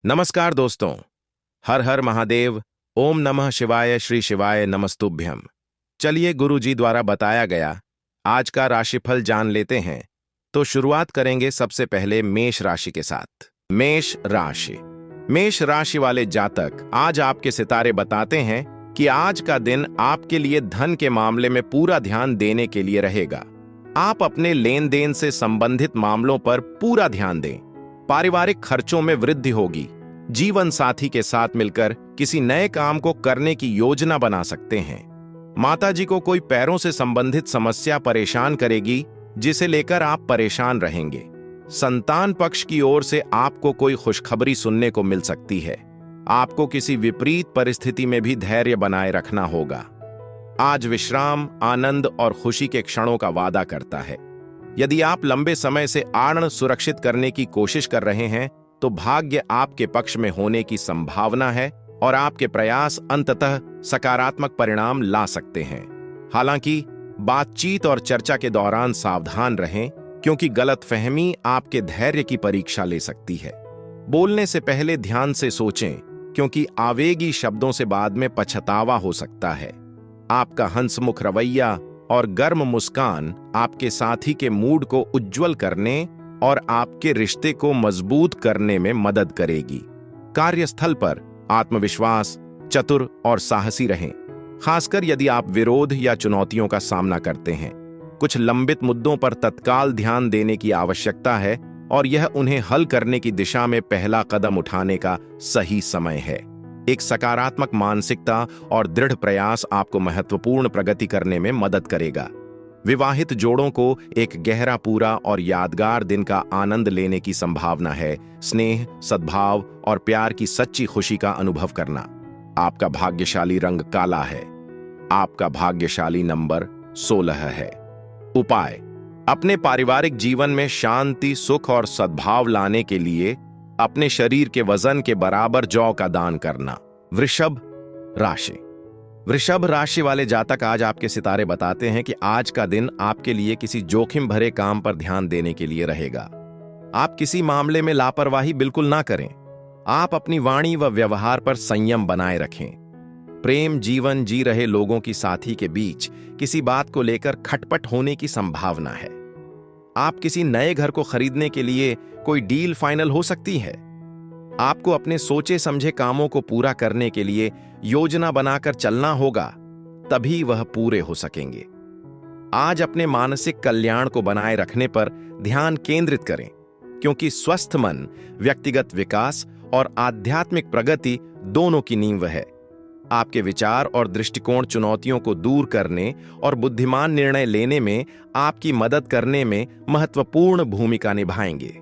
नमस्कार दोस्तों। हर हर महादेव। ओम नमः शिवाय। श्री शिवाय नमस्तुभ्यम। चलिए गुरुजी द्वारा बताया गया आज का राशिफल जान लेते हैं। तो शुरुआत करेंगे सबसे पहले मेष राशि के साथ। मेष राशि। मेष राशि वाले जातक, आज आपके सितारे बताते हैं कि आज का दिन आपके लिए धन के मामले में पूरा ध्यान देने के लिए रहेगा। आप अपने लेन देन से संबंधित मामलों पर पूरा ध्यान दें। पारिवारिक खर्चों में वृद्धि होगी। जीवन साथी के साथ मिलकर किसी नए काम को करने की योजना बना सकते हैं। माताजी को कोई पैरों से संबंधित समस्या परेशान करेगी, जिसे लेकर आप परेशान रहेंगे। संतान पक्ष की ओर से आपको कोई खुशखबरी सुनने को मिल सकती है। आपको किसी विपरीत परिस्थिति में भी धैर्य बनाए रखना होगा। आज विश्राम, आनंद और खुशी के क्षणों का वादा करता है। यदि आप लंबे समय से आर्ण सुरक्षित करने की कोशिश कर रहे हैं तो भाग्य आपके पक्ष में होने की संभावना है और आपके प्रयास अंततः सकारात्मक परिणाम ला सकते हैं। हालांकि बातचीत और चर्चा के दौरान सावधान रहें, क्योंकि गलतफहमी आपके धैर्य की परीक्षा ले सकती है। बोलने से पहले ध्यान से सोचें, क्योंकि आवेगी शब्दों से बाद में पछतावा हो सकता है। आपका हंसमुख रवैया और गर्म मुस्कान आपके साथी के मूड को उज्जवल करने और आपके रिश्ते को मजबूत करने में मदद करेगी। कार्यस्थल पर आत्मविश्वास, चतुर और साहसी रहें, खासकर यदि आप विरोध या चुनौतियों का सामना करते हैं। कुछ लंबित मुद्दों पर तत्काल ध्यान देने की आवश्यकता है और यह उन्हें हल करने की दिशा में पहला कदम उठाने का सही समय है। एक सकारात्मक मानसिकता और दृढ़ प्रयास आपको महत्वपूर्ण प्रगति करने में मदद करेगा। विवाहित जोड़ों को एक गहरा, पूरा और यादगार दिन का आनंद लेने की संभावना है। स्नेह, सद्भाव और प्यार की सच्ची खुशी का अनुभव करना। आपका भाग्यशाली रंग काला है। आपका भाग्यशाली नंबर 16 है। उपाय: अपने पारिवारिक जीवन में शांति, सुख और सद्भाव लाने के लिए अपने शरीर के वजन के बराबर जौ का दान करना। वृषभ राशि। वृषभ राशि वाले जातक, आज आपके सितारे बताते हैं कि आज का दिन आपके लिए किसी जोखिम भरे काम पर ध्यान देने के लिए रहेगा। आप किसी मामले में लापरवाही बिल्कुल ना करें। आप अपनी वाणी व व्यवहार पर संयम बनाए रखें। प्रेम जीवन जी रहे लोगों की साथी के बीच किसी बात को लेकर खटपट होने की संभावना है। आप किसी नए घर को खरीदने के लिए कोई डील फाइनल हो सकती है। आपको अपने सोचे समझे कामों को पूरा करने के लिए योजना बनाकर चलना होगा, तभी वह पूरे हो सकेंगे। आज अपने मानसिक कल्याण को बनाए रखने पर ध्यान केंद्रित करें, क्योंकि स्वस्थ मन व्यक्तिगत विकास और आध्यात्मिक प्रगति दोनों की नींव है। आपके विचार और दृष्टिकोण चुनौतियों को दूर करने और बुद्धिमान निर्णय लेने में आपकी मदद करने में महत्वपूर्ण भूमिका निभाएंगे।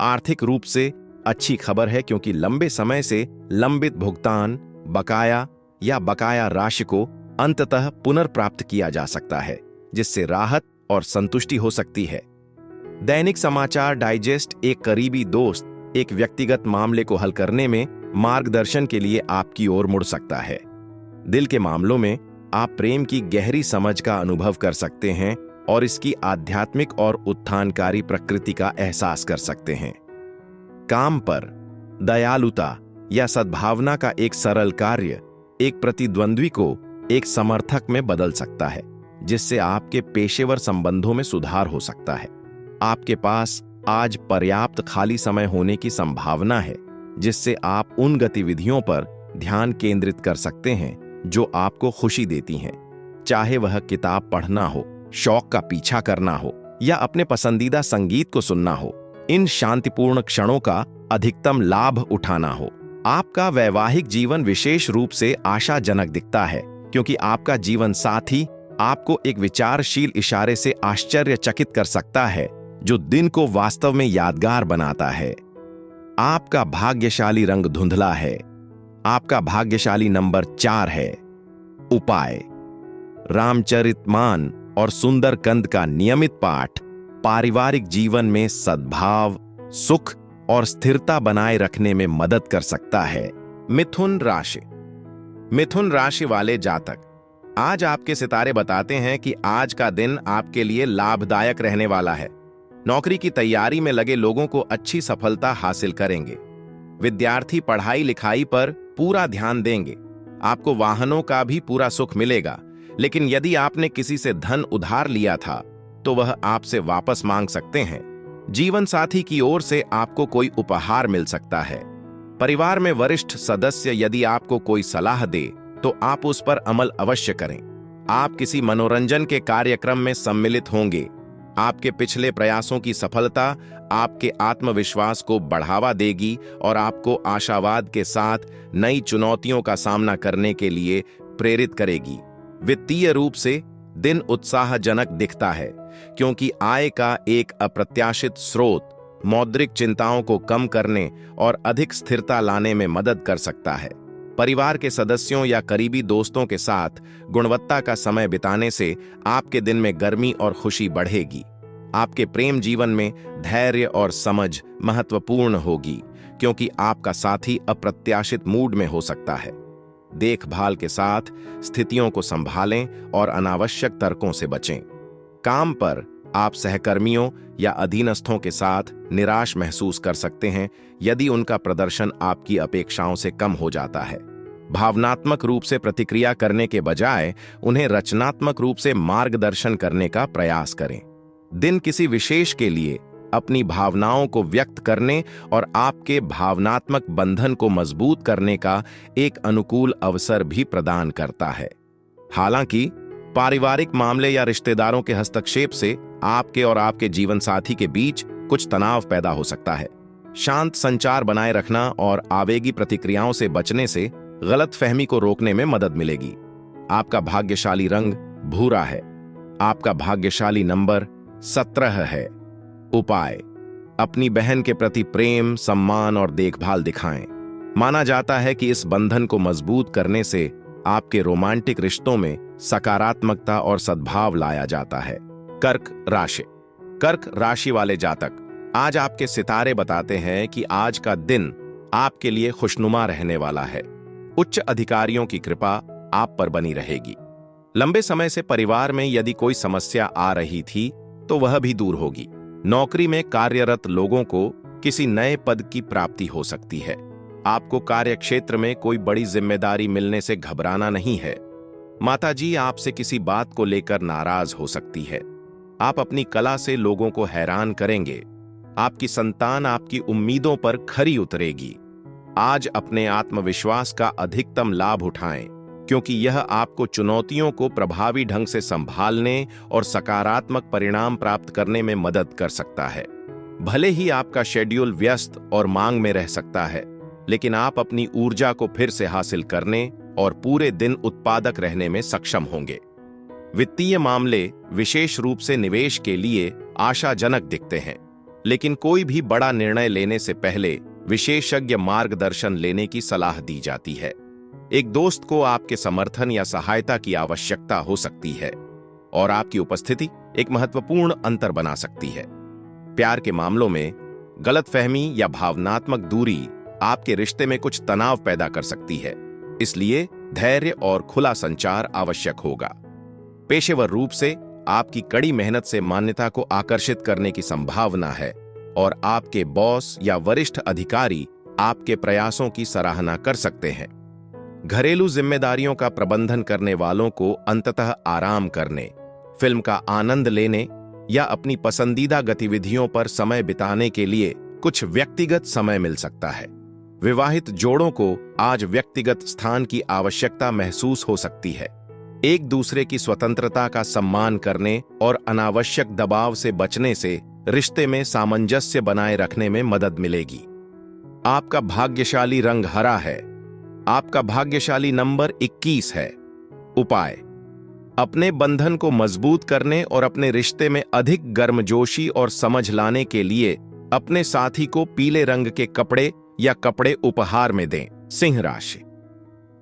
आर्थिक रूप से अच्छी खबर है, क्योंकि लंबे समय से लंबित भुगतान, बकाया या बकाया राशि को अंततः पुनर्प्राप्त किया जा सकता है, जिससे राहत और संतुष्टि हो सकती है। दैनिक समाचार डाइजेस्ट एक करीबी दोस्त एक व्यक्तिगत मामले को हल करने में मार्गदर्शन के लिए आपकी ओर मुड़ सकता है। दिल के मामलों में आप प्रेम की गहरी समझ का अनुभव कर सकते हैं और इसकी आध्यात्मिक और उत्थानकारी प्रकृति का एहसास कर सकते हैं। काम पर दयालुता या सद्भावना का एक सरल कार्य एक प्रतिद्वंद्वी को एक समर्थक में बदल सकता है, जिससे आपके पेशेवर संबंधों में सुधार हो सकता है। आपके पास आज पर्याप्त खाली समय होने की संभावना है, जिससे आप उन गतिविधियों पर ध्यान केंद्रित कर सकते हैं जो आपको खुशी देती हैं। चाहे वह किताब पढ़ना हो, शौक का पीछा करना हो या अपने पसंदीदा संगीत को सुनना हो, इन शांतिपूर्ण क्षणों का अधिकतम लाभ उठाना हो। आपका वैवाहिक जीवन विशेष रूप से आशाजनक दिखता है, क्योंकि आपका जीवन साथी आपको एक विचारशील इशारे से आश्चर्यचकित कर सकता है, जो दिन को वास्तव में यादगार बनाता है। आपका भाग्यशाली रंग धुंधला है। आपका भाग्यशाली नंबर 4 है। उपाय: रामचरितमान और सुंदरकांड का नियमित पाठ पारिवारिक जीवन में सद्भाव, सुख और स्थिरता बनाए रखने में मदद कर सकता है। मिथुन राशि। मिथुन राशि वाले जातक, आज आपके सितारे बताते हैं कि आज का दिन आपके लिए लाभदायक रहने वाला है। नौकरी की तैयारी में लगे लोगों को अच्छी सफलता हासिल करेंगे। विद्यार्थी पढ़ाई लिखाई पर पूरा ध्यान देंगे। आपको वाहनों का भी पूरा सुख मिलेगा, लेकिन यदि आपने किसी से धन उधार लिया था तो वह आपसे वापस मांग सकते हैं। जीवन साथी की ओर से आपको कोई उपहार मिल सकता है। परिवार में वरिष्ठ सदस्य यदि आपको कोई सलाह दे तो आप उस पर अमल अवश्य करें। आप किसी मनोरंजन के कार्यक्रम में सम्मिलित होंगे। आपके पिछले प्रयासों की सफलता आपके आत्मविश्वास को बढ़ावा देगी और आपको आशावाद के साथ नई चुनौतियों का सामना करने के लिए प्रेरित करेगी। वित्तीय रूप से दिन उत्साहजनक दिखता है, क्योंकि आय का एक अप्रत्याशित स्रोत मौद्रिक चिंताओं को कम करने और अधिक स्थिरता लाने में मदद कर सकता है। परिवार के सदस्यों या करीबी दोस्तों के साथ गुणवत्ता का समय बिताने से आपके दिन में गर्मी और खुशी बढ़ेगी। आपके प्रेम जीवन में धैर्य और समझ महत्वपूर्ण होगी, क्योंकि आपका साथी अप्रत्याशित मूड में हो सकता है। देखभाल के साथ स्थितियों को संभालें और अनावश्यक तर्कों से बचें। काम पर आप सहकर्मियों या अधीनस्थों के साथ निराश महसूस कर सकते हैं यदि उनका प्रदर्शन आपकी अपेक्षाओं से कम हो जाता है। भावनात्मक रूप से प्रतिक्रिया करने के बजाय उन्हें रचनात्मक रूप से मार्गदर्शन करने का प्रयास करें। दिन किसी विशेष के लिए अपनी भावनाओं को व्यक्त करने और आपके भावनात्मक बंधन को मजबूत करने का एक अनुकूल अवसर भी प्रदान करता है। हालांकि पारिवारिक मामले या रिश्तेदारों के हस्तक्षेप से आपके और आपके जीवन साथी के बीच कुछ तनाव पैदा हो सकता है। शांत संचार बनाए रखना और आवेगी प्रतिक्रियाओं से बचने से गलतफहमी को रोकने में मदद मिलेगी। आपका भाग्यशाली रंग भूरा है। आपका भाग्यशाली नंबर 17 है। उपाय: अपनी बहन के प्रति प्रेम, सम्मान और देखभाल दिखाएं। माना जाता है कि इस बंधन को मजबूत करने से आपके रोमांटिक रिश्तों में सकारात्मकता और सद्भाव लाया जाता है। कर्क राशि। कर्क राशि वाले जातक, आज आपके सितारे बताते हैं कि आज का दिन आपके लिए खुशनुमा रहने वाला है। उच्च अधिकारियों की कृपा आप पर बनी रहेगी। लंबे समय से परिवार में यदि कोई समस्या आ रही थी तो वह भी दूर होगी। नौकरी में कार्यरत लोगों को किसी नए पद की प्राप्ति हो सकती है। आपको कार्यक्षेत्र में कोई बड़ी जिम्मेदारी मिलने से घबराना नहीं है। माताजी आपसे किसी बात को लेकर नाराज हो सकती है। आप अपनी कला से लोगों को हैरान करेंगे। आपकी संतान आपकी उम्मीदों पर खरी उतरेगी। आज अपने आत्मविश्वास का अधिकतम लाभ उठाएं, क्योंकि यह आपको चुनौतियों को प्रभावी ढंग से संभालने और सकारात्मक परिणाम प्राप्त करने में मदद कर सकता है। भले ही आपका शेड्यूल व्यस्त और मांग में रह सकता है, लेकिन आप अपनी ऊर्जा को फिर से हासिल करने और पूरे दिन उत्पादक रहने में सक्षम होंगे। वित्तीय मामले विशेष रूप से निवेश के लिए आशाजनक दिखते हैं, लेकिन कोई भी बड़ा निर्णय लेने से पहले विशेषज्ञ मार्गदर्शन लेने की सलाह दी जाती है। एक दोस्त को आपके समर्थन या सहायता की आवश्यकता हो सकती है और आपकी उपस्थिति एक महत्वपूर्ण अंतर बना सकती है। प्यार के मामलों में गलतफहमी या भावनात्मक दूरी आपके रिश्ते में कुछ तनाव पैदा कर सकती है, इसलिए धैर्य और खुला संचार आवश्यक होगा। पेशेवर रूप से आपकी कड़ी मेहनत से मान्यता को आकर्षित करने की संभावना है और आपके बॉस या वरिष्ठ अधिकारी आपके प्रयासों की सराहना कर सकते हैं। घरेलू जिम्मेदारियों का प्रबंधन करने वालों को अंततः आराम करने, फिल्म का आनंद लेने या अपनी पसंदीदा गतिविधियों पर समय बिताने के लिए कुछ व्यक्तिगत समय मिल सकता है। विवाहित जोड़ों को आज व्यक्तिगत स्थान की आवश्यकता महसूस हो सकती है। एक दूसरे की स्वतंत्रता का सम्मान करने और अनावश्यक दबाव से बचने से रिश्ते में सामंजस्य बनाए रखने में मदद मिलेगी। आपका भाग्यशाली रंग हरा है। आपका भाग्यशाली नंबर 21 है। उपाय: अपने बंधन को मजबूत करने और अपने रिश्ते में अधिक गर्मजोशी और समझ लाने के लिए अपने साथी को पीले रंग के कपड़े या कपड़े उपहार में दें। सिंह राशि।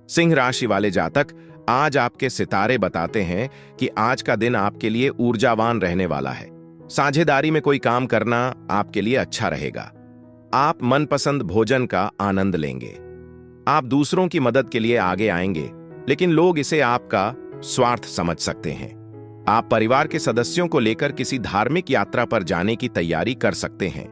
सिंह राशि वाले जातक, आज आपके सितारे बताते हैं कि आज का दिन आपके लिए ऊर्जावान रहने वाला है। साझेदारी में कोई काम करना आपके लिए अच्छा रहेगा। आप मनपसंद भोजन का आनंद लेंगे। आप दूसरों की मदद के लिए आगे आएंगे, लेकिन लोग इसे आपका स्वार्थ समझ सकते हैं। आप परिवार के सदस्यों को लेकर किसी धार्मिक यात्रा पर जाने की तैयारी कर सकते हैं।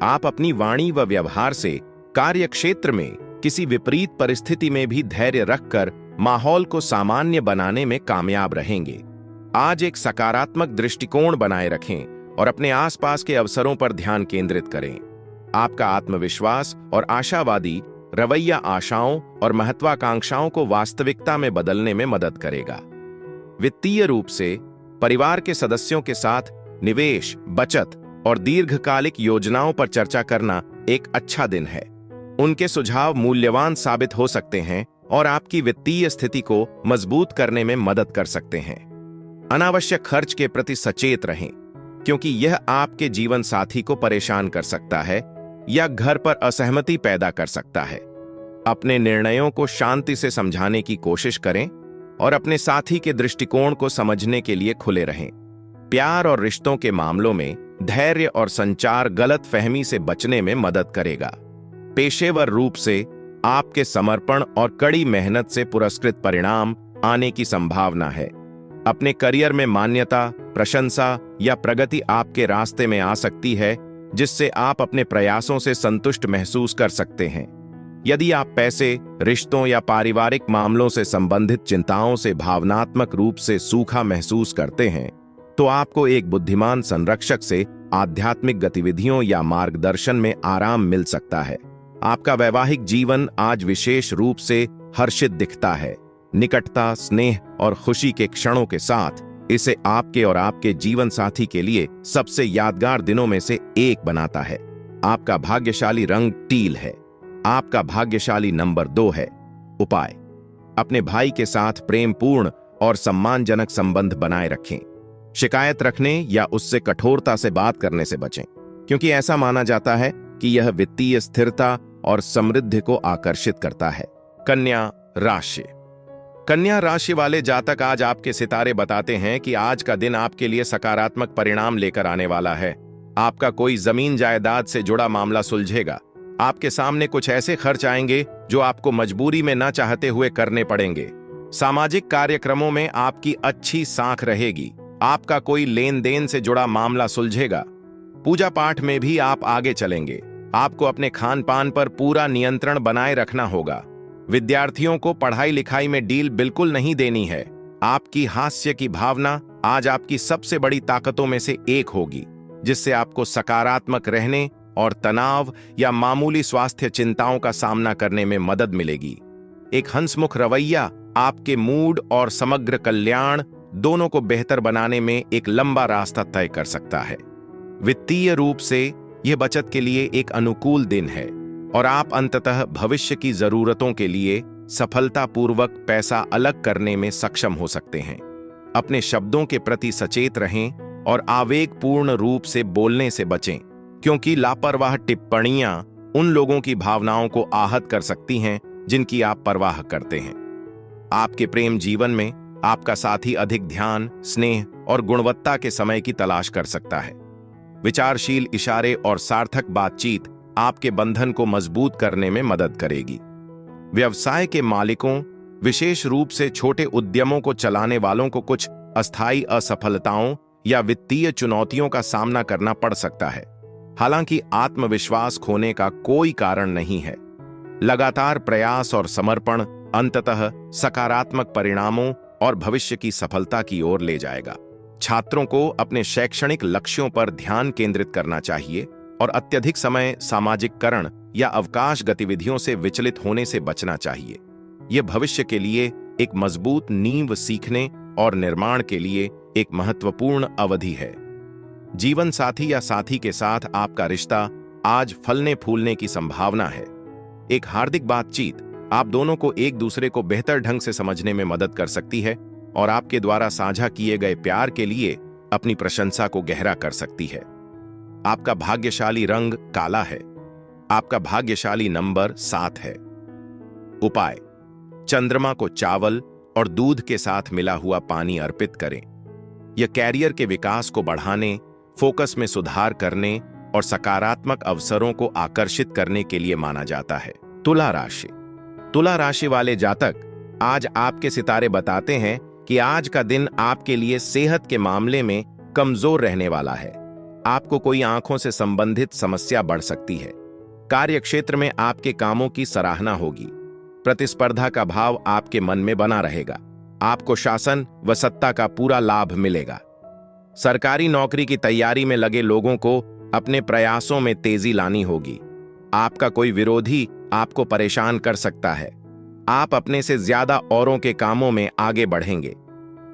आप अपनी वाणी व व्यवहार से कार्य क्षेत्र में किसी विपरीत परिस्थिति में भी धैर्य रखकर माहौल को सामान्य बनाने में कामयाब रहेंगे। आज एक सकारात्मक दृष्टिकोण बनाए रखें और अपने आसपास के अवसरों पर ध्यान केंद्रित करें। आपका आत्मविश्वास और आशावादी रवैया आशाओं और महत्वाकांक्षाओं को वास्तविकता में बदलने में मदद करेगा। वित्तीय रूप से परिवार के सदस्यों के साथ निवेश, बचत और दीर्घकालिक योजनाओं पर चर्चा करना एक अच्छा दिन है। उनके सुझाव मूल्यवान साबित हो सकते हैं और आपकी वित्तीय स्थिति को मजबूत करने में मदद कर सकते हैं। अनावश्यक खर्च के प्रति सचेत रहें, क्योंकि यह आपके जीवन साथी को परेशान कर सकता है या घर पर असहमति पैदा कर सकता है। अपने निर्णयों को शांति से समझाने की कोशिश करें और अपने साथी के दृष्टिकोण को समझने के लिए खुले रहें। प्यार और रिश्तों के मामलों में धैर्य और संचार गलतफहमी से बचने में मदद करेगा। पेशेवर रूप से आपके समर्पण और कड़ी मेहनत से पुरस्कृत परिणाम आने की संभावना है। अपने करियर में मान्यता, प्रशंसा या प्रगति आपके रास्ते में आ सकती है, जिससे आप अपने प्रयासों से संतुष्ट महसूस कर सकते हैं। यदि आप पैसे, रिश्तों या पारिवारिक मामलों से संबंधित चिंताओं से भावनात्मक रूप से सूखा महसूस करते हैं, तो आपको एक बुद्धिमान संरक्षक से आध्यात्मिक गतिविधियों या मार्गदर्शन में आराम मिल सकता है। आपका वैवाहिक जीवन आज विशेष रूप से हर्षित दिखता है। निकटता, स्नेह और खुशी के क्षणों के साथ इसे आपके और आपके जीवन साथी के लिए सबसे यादगार दिनों में से एक बनाता है। आपका भाग्यशाली रंग टील है। आपका भाग्यशाली नंबर 2 है। उपाय: अपने भाई के साथ प्रेमपूर्ण और सम्मानजनक संबंध बनाए रखें। शिकायत रखने या उससे कठोरता से बात करने से बचें, क्योंकि ऐसा माना जाता है कि यह वित्तीय स्थिरता और समृद्धि को आकर्षित करता है। कन्या राशि। कन्या राशि वाले जातक, आज आपके सितारे बताते हैं कि आज का दिन आपके लिए सकारात्मक परिणाम लेकर आने वाला है। आपका कोई जमीन जायदाद से जुड़ा मामला सुलझेगा। आपके सामने कुछ ऐसे खर्च आएंगे जो आपको मजबूरी में ना चाहते हुए करने पड़ेंगे। सामाजिक कार्यक्रमों में आपकी अच्छी साख रहेगी। आपका कोई लेन देन से जुड़ा मामला सुलझेगा। पूजा पाठ में भी आप आगे चलेंगे। आपको अपने खान पान पर पूरा नियंत्रण बनाए रखना होगा। विद्यार्थियों को पढ़ाई लिखाई में ढील बिल्कुल नहीं देनी है। आपकी हास्य की भावना आज आपकी सबसे बड़ी ताकतों में से एक होगी, जिससे आपको सकारात्मक रहने और तनाव या मामूली स्वास्थ्य चिंताओं का सामना करने में मदद मिलेगी। एक हंसमुख रवैया आपके मूड और समग्र कल्याण दोनों को बेहतर बनाने में एक लंबा रास्ता तय कर सकता है। वित्तीय रूप से यह बचत के लिए एक अनुकूल दिन है और आप अंततः भविष्य की जरूरतों के लिए सफलतापूर्वक पैसा अलग करने में सक्षम हो सकते हैं। अपने शब्दों के प्रति सचेत रहें और आवेगपूर्ण रूप से बोलने से बचें, क्योंकि लापरवाह टिप्पणियां उन लोगों की भावनाओं को आहत कर सकती हैं जिनकी आप परवाह करते हैं। आपके प्रेम जीवन में आपका साथी अधिक ध्यान, स्नेह और गुणवत्ता के समय की तलाश कर सकता है। विचारशील इशारे और सार्थक बातचीत आपके बंधन को मजबूत करने में मदद करेगी। व्यवसाय के मालिकों, विशेष रूप से छोटे उद्यमों को चलाने वालों को कुछ अस्थायी असफलताओं या वित्तीय चुनौतियों का सामना करना पड़ सकता है। हालांकि आत्मविश्वास खोने का कोई कारण नहीं है। लगातार प्रयास और समर्पण अंततः सकारात्मक परिणामों और भविष्य की सफलता की ओर ले जाएगा। छात्रों को अपने शैक्षणिक लक्ष्यों पर ध्यान केंद्रित करना चाहिए और अत्यधिक समय सामाजिककरण या अवकाश गतिविधियों से विचलित होने से बचना चाहिए। यह भविष्य के लिए एक मजबूत नींव सीखने और निर्माण के लिए एक महत्वपूर्ण अवधि है। जीवन साथी या साथी के साथ आपका रिश्ता आज फलने फूलने की संभावना है। एक हार्दिक बातचीत आप दोनों को एक दूसरे को बेहतर ढंग से समझने में mदद कर सकती है और आपके द्वारा साझा किए गए प्यार के लिए अपनी प्रशंसा को गहरा कर सकती है। आपका भाग्यशाली रंग काला है। आपका भाग्यशाली नंबर 7 है। उपाय: चंद्रमा को चावल और दूध के साथ मिला हुआ पानी अर्पित करें। यह कैरियर के विकास को बढ़ाने, फोकस में सुधार करने और सकारात्मक अवसरों को आकर्षित करने के लिए माना जाता है। तुला राशि। तुला राशि वाले जातक, आज आपके सितारे बताते हैं कि आज का दिन आपके लिए सेहत के मामले में कमजोर रहने वाला है। आपको कोई आंखों से संबंधित समस्या बढ़ सकती है। कार्यक्षेत्र में आपके कामों की सराहना होगी। प्रतिस्पर्धा का भाव आपके मन में बना रहेगा। आपको शासन व सत्ता का पूरा लाभ मिलेगा। सरकारी नौकरी की तैयारी में लगे लोगों को अपने प्रयासों में तेजी लानी होगी। आपका कोई विरोधी आपको परेशान कर सकता है। आप अपने से ज्यादा औरों के कामों में आगे बढ़ेंगे।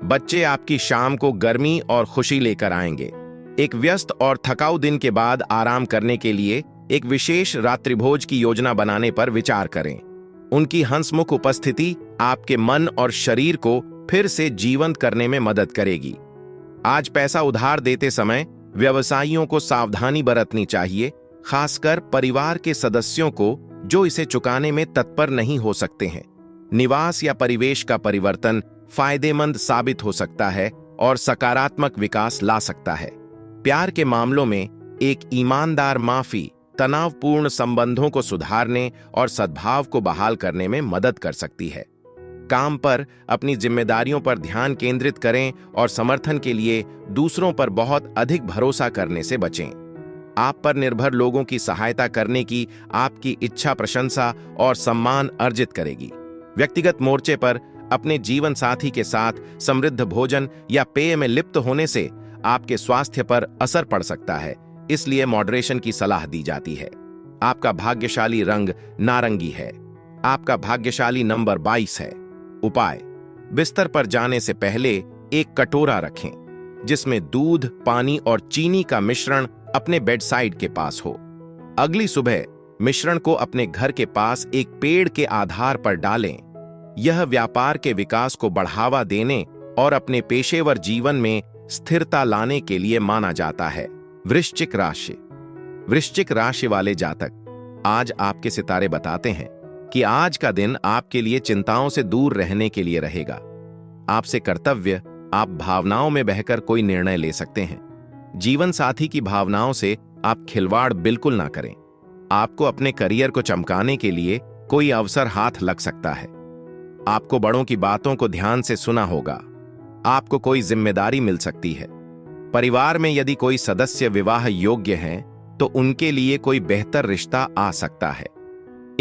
बच्चे आपकी शाम को गर्मी और खुशी लेकर आएंगे। एक व्यस्त और थकाऊ दिन के बाद आराम करने के लिए एक विशेष रात्रिभोज की योजना बनाने पर विचार करें। उनकी हंसमुख उपस्थिति आपके मन और शरीर को फिर से जीवंत करने में मदद करेगी। आज पैसा उधार देते समय व्यवसायियों को सावधानी बरतनी चाहिए, खासकर परिवार के सदस्यों को जो इसे चुकाने में तत्पर नहीं हो सकते हैं। निवास या परिवेश का परिवर्तन फायदेमंद साबित हो सकता है और सकारात्मक विकास ला सकता है। प्यार के मामलों में एक ईमानदार माफी तनावपूर्ण संबंधों को सुधारने और सद्भाव को बहाल करने में मदद कर सकती है। काम पर अपनी जिम्मेदारियों पर ध्यान केंद्रित करें और समर्थन के लिए दूसरों पर बहुत अधिक भरोसा करने से बचें। आप पर निर्भर लोगों की सहायता करने की आपकी इच्छा प्रशंसा और सम्मान अर्जित करेगी। व्यक्तिगत मोर्चे पर अपने जीवन साथी के साथ समृद्ध भोजन या पेय में लिप्त होने से आपके स्वास्थ्य पर असर पड़ सकता है, इसलिए मॉडरेशन की सलाह दी जाती है। आपका भाग्यशाली रंग नारंगी है। आपका भाग्यशाली नंबर 22 है। उपाय: बिस्तर पर जाने से पहले एक कटोरा रखें जिसमें दूध, पानी और चीनी का मिश्रण अपने बेड साइड के पास हो। अगली सुबह मिश्रण को अपने घर के पास एक पेड़ के आधार पर डालें। यह व्यापार के विकास को बढ़ावा देने और अपने पेशेवर जीवन में स्थिरता लाने के लिए माना जाता है। वृश्चिक राशि। वृश्चिक राशि वाले जातक, आज आपके सितारे बताते हैं कि आज का दिन आपके लिए चिंताओं से दूर रहने के लिए रहेगा। आपसे कर्तव्य आप भावनाओं में बहकर कोई निर्णय ले सकते हैं। जीवन साथी की भावनाओं से आप खिलवाड़ बिल्कुल ना करें। आपको अपने करियर को चमकाने के लिए कोई अवसर हाथ लग सकता है। आपको बड़ों की बातों को ध्यान से सुना होगा। आपको कोई जिम्मेदारी मिल सकती है। परिवार में यदि कोई सदस्य विवाह योग्य हैं, तो उनके लिए कोई बेहतर रिश्ता आ सकता है।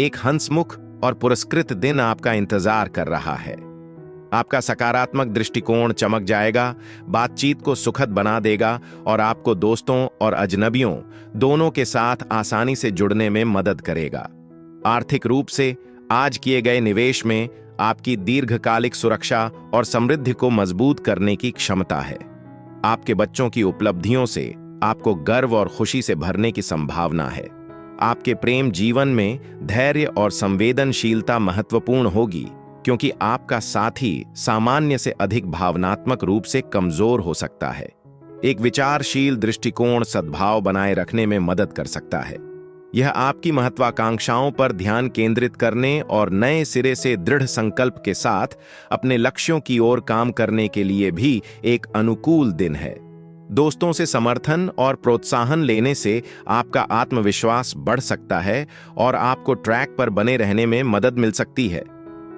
एक हंसमुख और पुरस्कृत दिन आपका इंतजार कर रहा है। आपका सकारात्मक दृष्टिकोण चमक जाएगा, बातचीत को सुखद बना देगा और आपको दोस्तों और अजनबियों दोनों के साथ आसानी से जुड़ने में मदद करेगा। आर्थिक रूप से आज किए गए निवेश में आपकी दीर्घकालिक सुरक्षा और समृद्धि को मजबूत करने की क्षमता है। आपके बच्चों की उपलब्धियों से आपको गर्व और खुशी से भरने की संभावना है। आपके प्रेम जीवन में धैर्य और संवेदनशीलता महत्वपूर्ण होगी, क्योंकि आपका साथी सामान्य से अधिक भावनात्मक रूप से कमजोर हो सकता है। एक विचारशील दृष्टिकोण सद्भाव बनाए रखने में मदद कर सकता है। यह आपकी महत्वाकांक्षाओं पर ध्यान केंद्रित करने और नए सिरे से दृढ़ संकल्प के साथ अपने लक्ष्यों की ओर काम करने के लिए भी एक अनुकूल दिन है। दोस्तों से समर्थन और प्रोत्साहन लेने से आपका आत्मविश्वास बढ़ सकता है और आपको ट्रैक पर बने रहने में मदद मिल सकती है।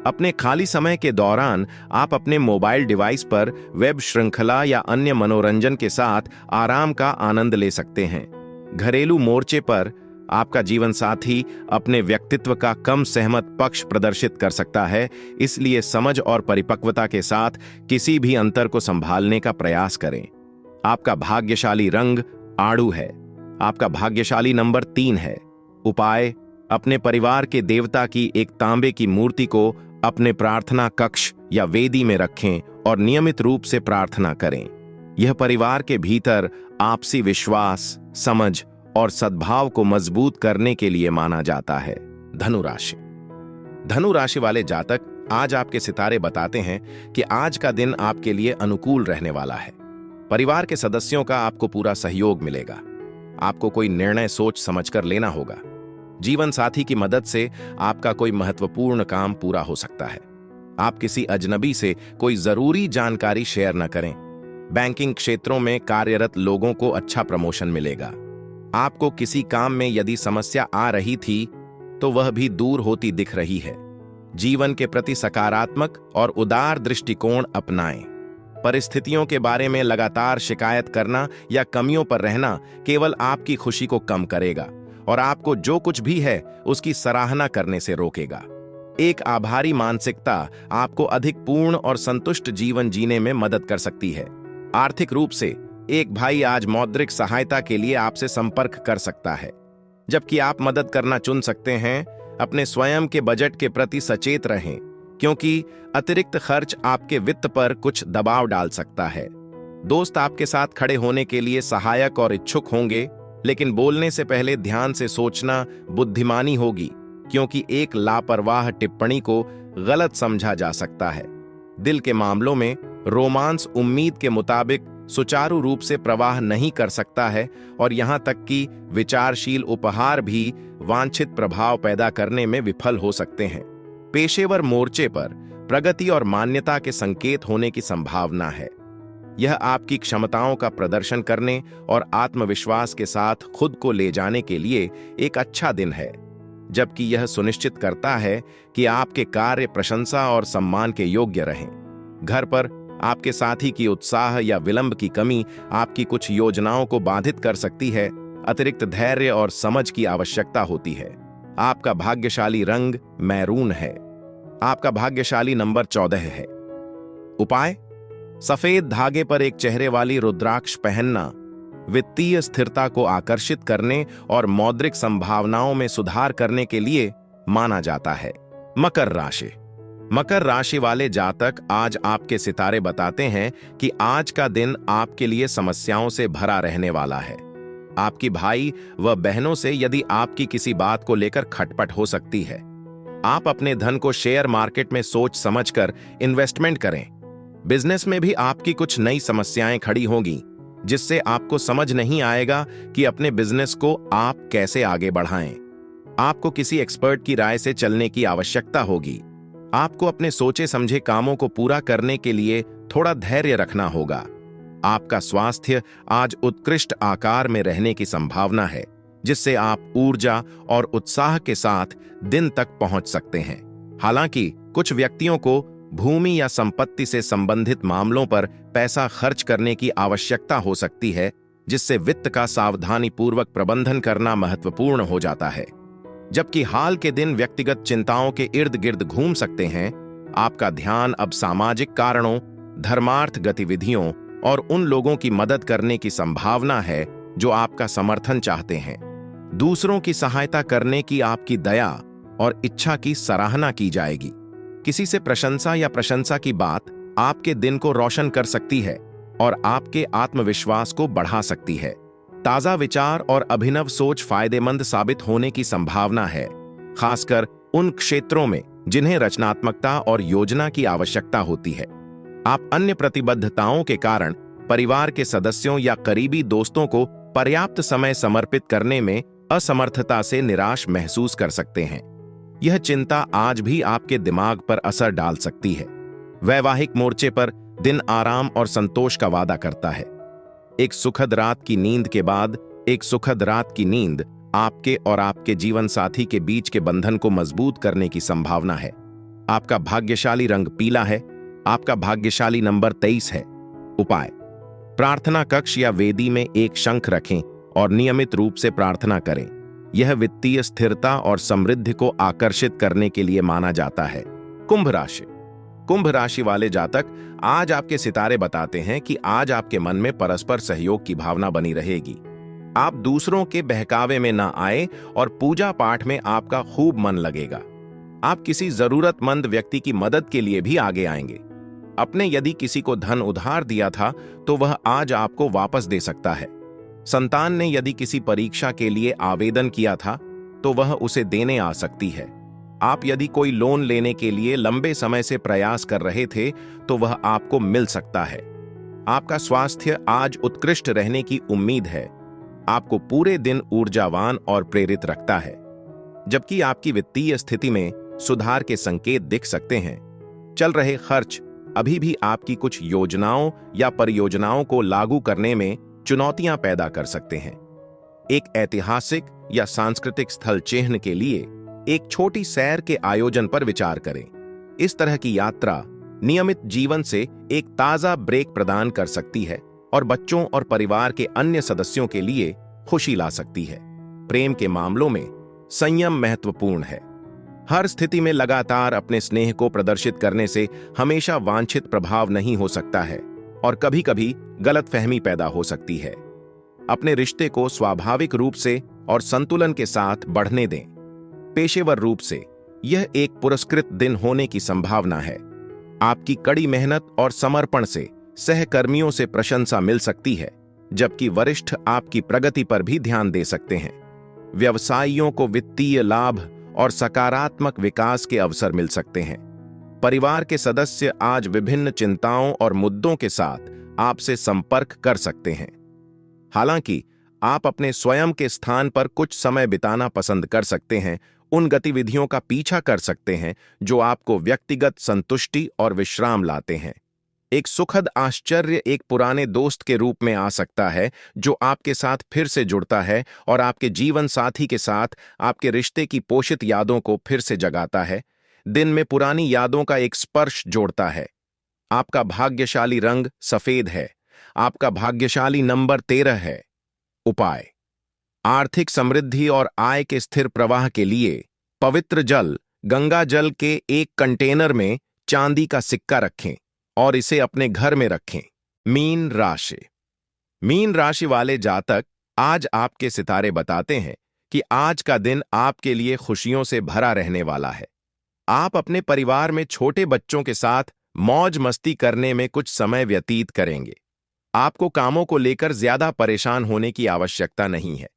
अपने खाली समय के दौरान आप अपने मोबाइल डिवाइस पर वेब श्रृंखला या अन्य मनोरंजन के साथ आराम का आनंद ले सकते हैं। घरेलू मोर्चे पर आपका जीवन साथी अपने व्यक्तित्व का कम सहमत पक्ष प्रदर्शित कर सकता है, इसलिए समझ और परिपक्वता के साथ किसी भी अंतर को संभालने का प्रयास करें। आपका भाग्यशाली रंग आड़ू है। आपका भाग्यशाली नंबर 3 है। उपाय: अपने परिवार के देवता की एक तांबे की मूर्ति को अपने प्रार्थना कक्ष या वेदी में रखें और नियमित रूप से प्रार्थना करें। यह परिवार के भीतर आपसी विश्वास, समझ और सद्भाव को मजबूत करने के लिए माना जाता है। धनु राशि। धनु राशि वाले जातक, आज आपके सितारे बताते हैं कि आज का दिन आपके लिए अनुकूल रहने वाला है। परिवार के सदस्यों का आपको पूरा सहयोग मिलेगा। आपको कोई निर्णय सोच समझकर लेना होगा। जीवन साथी की मदद से आपका कोई महत्वपूर्ण काम पूरा हो सकता है। आप किसी अजनबी से कोई जरूरी जानकारी शेयर न करें। बैंकिंग क्षेत्रों में कार्यरत लोगों को अच्छा प्रमोशन मिलेगा। आपको किसी काम में यदि समस्या आ रही थी तो वह भी दूर होती दिख रही है। जीवन के प्रति सकारात्मक और उदार दृष्टिकोण अपनाएं। परिस्थितियों के बारे में लगातार शिकायत करना या कमियों पर रहना केवल आपकी खुशी को कम करेगा और आपको जो कुछ भी है उसकी सराहना करने से रोकेगा। एक आभारी मानसिकता आपको अधिक पूर्ण और संतुष्ट जीवन जीने में मदद कर सकती है। आर्थिक रूप से एक भाई आज मौद्रिक सहायता के लिए आपसे संपर्क कर सकता है, जबकि आप मदद करना चुन सकते हैं। अपने स्वयं के बजट के प्रति सचेत रहें, क्योंकि अतिरिक्त खर्च आपके वित्त पर कुछ दबाव डाल सकता है। दोस्त आपके साथ खड़े होने के लिए सहायक और इच्छुक होंगे, लेकिन बोलने से पहले ध्यान से सोचना बुद्धिमानी होगी, क्योंकि एक लापरवाह टिप्पणी को गलत समझा जा सकता है। दिल के मामलों में रोमांस उम्मीद के मुताबिक सुचारू रूप से प्रवाह नहीं कर सकता है, और यहां तक कि विचारशील उपहार भी वांछित प्रभाव पैदा करने में विफल हो सकते हैं। पेशेवर मोर्चे पर प्रगति और मान्यता के संकेत होने की संभावना है। यह आपकी क्षमताओं का प्रदर्शन करने और आत्मविश्वास के साथ खुद को ले जाने के लिए एक अच्छा दिन है, जबकि यह सुनिश्चित करता है कि आपके कार्य प्रशंसा और सम्मान के योग्य रहें। घर पर आपके साथी की उत्साह या विलंब की कमी आपकी कुछ योजनाओं को बाधित कर सकती है। अतिरिक्त धैर्य और समझ की आवश्यकता होती है। आपका भाग्यशाली रंग मैरून है। आपका भाग्यशाली नंबर 14 है। उपाय: सफेद धागे पर एक चेहरे वाली रुद्राक्ष पहनना वित्तीय स्थिरता को आकर्षित करने और मौद्रिक संभावनाओं में सुधार करने के लिए माना जाता है। मकर राशि। मकर राशि वाले जातक, आज आपके सितारे बताते हैं कि आज का दिन आपके लिए समस्याओं से भरा रहने वाला है। आपकी भाई व बहनों से यदि आपकी किसी बात को लेकर खटपट हो सकती है। आप अपने धन को शेयर मार्केट में सोच समझकर इन्वेस्टमेंट करें। बिजनेस में भी आपकी कुछ नई समस्याएं खड़ी होंगी, जिससे आपको समझ नहीं आएगा कि अपने बिजनेस को आप कैसे आगे बढ़ाएं। आपको किसी एक्सपर्ट की राय से चलने की आवश्यकता होगी। आपको अपने सोचे समझे कामों को पूरा करने के लिए थोड़ा धैर्य रखना होगा। आपका स्वास्थ्य आज उत्कृष्ट आकार में रहने की संभावना है, जिससे आप ऊर्जा और उत्साह के साथ दिन तक पहुंच सकते हैं। हालांकि कुछ व्यक्तियों को भूमि या संपत्ति से संबंधित मामलों पर पैसा खर्च करने की आवश्यकता हो सकती है, जिससे वित्त का सावधानीपूर्वक प्रबंधन करना महत्वपूर्ण हो जाता है। जबकि हाल के दिन व्यक्तिगत चिंताओं के इर्द गिर्द घूम सकते हैं, आपका ध्यान अब सामाजिक कारणों, धर्मार्थ गतिविधियों और उन लोगों की मदद करने की संभावना है जो आपका समर्थन चाहते हैं। दूसरों की सहायता करने की आपकी दया और इच्छा की सराहना की जाएगी। किसी से प्रशंसा या प्रशंसा की बात आपके दिन को रोशन कर सकती है और आपके आत्मविश्वास को बढ़ा सकती है। ताजा विचार और अभिनव सोच फायदेमंद साबित होने की संभावना है, खासकर उन क्षेत्रों में जिन्हें रचनात्मकता और योजना की आवश्यकता होती है। आप अन्य प्रतिबद्धताओं के कारण परिवार के सदस्यों या करीबी दोस्तों को पर्याप्त समय समर्पित करने में असमर्थता से निराश महसूस कर सकते हैं। यह चिंता आज भी आपके दिमाग पर असर डाल सकती है। वैवाहिक मोर्चे पर दिन आराम और संतोष का वादा करता है। एक सुखद रात की नींद के बाद एक सुखद रात की नींद आपके और आपके जीवन साथी के बीच के बंधन को मजबूत करने की संभावना है। आपका भाग्यशाली रंग पीला है। आपका भाग्यशाली नंबर 23 है। उपाय: प्रार्थना कक्ष या वेदी में एक शंख रखें और नियमित रूप से प्रार्थना करें। यह वित्तीय स्थिरता और समृद्धि को आकर्षित करने के लिए माना जाता है। कुंभ राशि। कुंभ राशि वाले जातक, आज आपके सितारे बताते हैं कि आज आपके मन में परस्पर सहयोग की भावना बनी रहेगी। आप दूसरों के बहकावे में ना आए और पूजा पाठ में आपका खूब मन लगेगा। आप किसी जरूरतमंद व्यक्ति की मदद के लिए भी आगे आएंगे। अपने यदि किसी को धन उधार दिया था तो वह आज आपको वापस दे सकता है। संतान ने यदि किसी परीक्षा के लिए आवेदन किया था तो वह उसे देने आ सकती है। आप यदि कोई लोन लेने के लिए लंबे समय से प्रयास कर रहे थे तो वह आपको मिल सकता है। आपका स्वास्थ्य आज उत्कृष्ट रहने की उम्मीद है। आपको पूरे दिन ऊर्जावान और प्रेरित रखता है, जबकि आपकी वित्तीय स्थिति में सुधार के संकेत दिख सकते हैं। चल रहे खर्च अभी भी आपकी कुछ योजनाओं या परियोजनाओं को लागू करने में चुनौतियां पैदा कर सकते हैं। एक ऐतिहासिक या सांस्कृतिक स्थल चिह्न के लिए एक छोटी सैर के आयोजन पर विचार करें। इस तरह की यात्रा नियमित जीवन से एक ताजा ब्रेक प्रदान कर सकती है और बच्चों और परिवार के अन्य सदस्यों के लिए खुशी ला सकती है। प्रेम के मामलों में संयम महत्वपूर्ण है। हर स्थिति में लगातार अपने स्नेह को प्रदर्शित करने से हमेशा वांछित प्रभाव नहीं हो सकता है और कभी-कभी गलतफहमी पैदा हो सकती है। अपने रिश्ते को स्वाभाविक रूप से और संतुलन के साथ बढ़ने दें। पेशेवर रूप से यह एक पुरस्कृत दिन होने की संभावना है। आपकी कड़ी मेहनत और समर्पण से सहकर्मियों से प्रशंसा मिल सकती है, जबकि वरिष्ठ आपकी प्रगति पर भी ध्यान दे सकते हैं। व्यवसायियों को वित्तीय लाभ और सकारात्मक विकास के अवसर मिल सकते हैं। परिवार के सदस्य आज विभिन्न चिंताओं और मुद्दों के साथ आपसे संपर्क कर सकते हैं। हालांकि आप अपने स्वयं के स्थान पर कुछ समय बिताना पसंद कर सकते हैं, उन गतिविधियों का पीछा कर सकते हैं जो आपको व्यक्तिगत संतुष्टि और विश्राम लाते हैं। एक सुखद आश्चर्य एक पुराने दोस्त के रूप में आ सकता है जो आपके साथ फिर से जुड़ता है और आपके जीवन साथी के साथ आपके रिश्ते की पोषित यादों को फिर से जगाता है। दिन में पुरानी यादों का एक स्पर्श जोड़ता है। आपका भाग्यशाली रंग सफेद है। आपका भाग्यशाली नंबर 13 है। उपाय: आर्थिक समृद्धि और आय के स्थिर प्रवाह के लिए पवित्र जल गंगा जल के एक कंटेनर में चांदी का सिक्का रखें और इसे अपने घर में रखें। मीन राशि। मीन राशि वाले जातक, आज आपके सितारे बताते हैं कि आज का दिन आपके लिए खुशियों से भरा रहने वाला है। आप अपने परिवार में छोटे बच्चों के साथ मौज मस्ती करने में कुछ समय व्यतीत करेंगे। आपको कामों को लेकर ज्यादा परेशान होने की आवश्यकता नहीं है।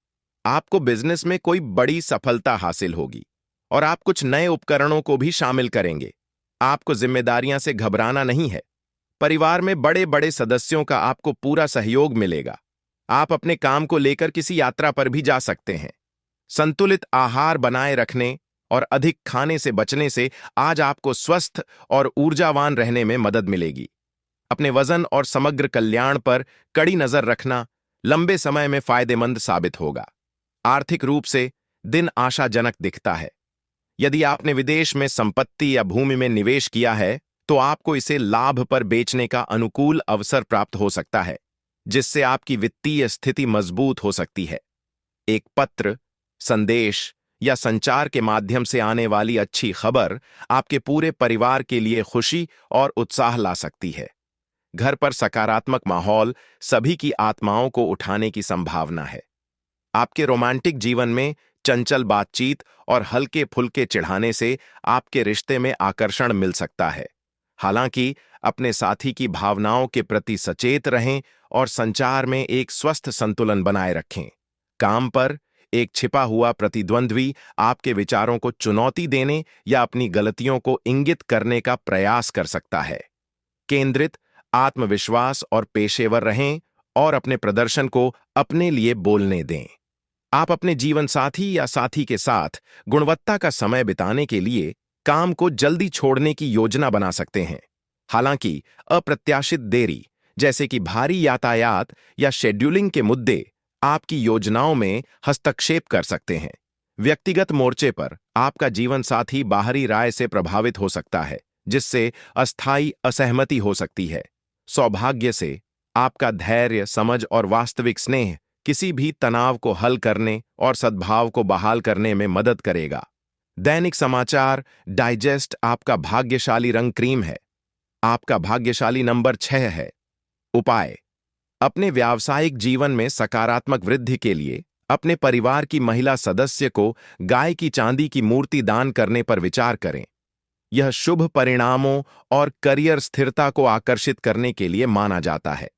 आपको बिजनेस में कोई बड़ी सफलता हासिल होगी और आप कुछ नए उपकरणों को भी शामिल करेंगे। आपको जिम्मेदारियां से घबराना नहीं है। परिवार में बड़े बड़े सदस्यों का आपको पूरा सहयोग मिलेगा। आप अपने काम को लेकर किसी यात्रा पर भी जा सकते हैं। संतुलित आहार बनाए रखने और अधिक खाने से बचने से आज आपको स्वस्थ और ऊर्जावान रहने में मदद मिलेगी। अपने वजन और समग्र कल्याण पर कड़ी नजर रखना लंबे समय में फायदेमंद साबित होगा। आर्थिक रूप से दिन आशाजनक दिखता है। यदि आपने विदेश में संपत्ति या भूमि में निवेश किया है तो आपको इसे लाभ पर बेचने का अनुकूल अवसर प्राप्त हो सकता है, जिससे आपकी वित्तीय स्थिति मजबूत हो सकती है। एक पत्र, संदेश या संचार के माध्यम से आने वाली अच्छी खबर आपके पूरे परिवार के लिए खुशी और उत्साह ला सकती है। घर पर सकारात्मक माहौल सभी की आत्माओं को उठाने की संभावना है। आपके रोमांटिक जीवन में चंचल बातचीत और हल्के फुल्के चिढ़ाने से आपके रिश्ते में आकर्षण मिल सकता है। हालांकि अपने साथी की भावनाओं के प्रति सचेत रहें और संचार में एक स्वस्थ संतुलन बनाए रखें। काम पर एक छिपा हुआ प्रतिद्वंद्वी आपके विचारों को चुनौती देने या अपनी गलतियों को इंगित करने का प्रयास कर सकता है। केंद्रित, आत्मविश्वास और पेशेवर रहें और अपने प्रदर्शन को अपने लिए बोलने दें। आप अपने जीवन साथी या साथी के साथ गुणवत्ता का समय बिताने के लिए काम को जल्दी छोड़ने की योजना बना सकते हैं। हालांकि अप्रत्याशित देरी, जैसे कि भारी यातायात या शेड्यूलिंग के मुद्दे, आपकी योजनाओं में हस्तक्षेप कर सकते हैं। व्यक्तिगत मोर्चे पर आपका जीवन साथी बाहरी राय से प्रभावित हो सकता है, जिससे अस्थायी असहमति हो सकती है। सौभाग्य से आपका धैर्य, समझ और वास्तविक स्नेह किसी भी तनाव को हल करने और सद्भाव को बहाल करने में मदद करेगा। दैनिक समाचार डाइजेस्ट आपका भाग्यशाली रंग क्रीम है। आपका भाग्यशाली नंबर 6 है। उपाय: अपने व्यावसायिक जीवन में सकारात्मक वृद्धि के लिए अपने परिवार की महिला सदस्य को गाय की चांदी की मूर्ति दान करने पर विचार करें। यह शुभ परिणामों और करियर स्थिरता को आकर्षित करने के लिए माना जाता है।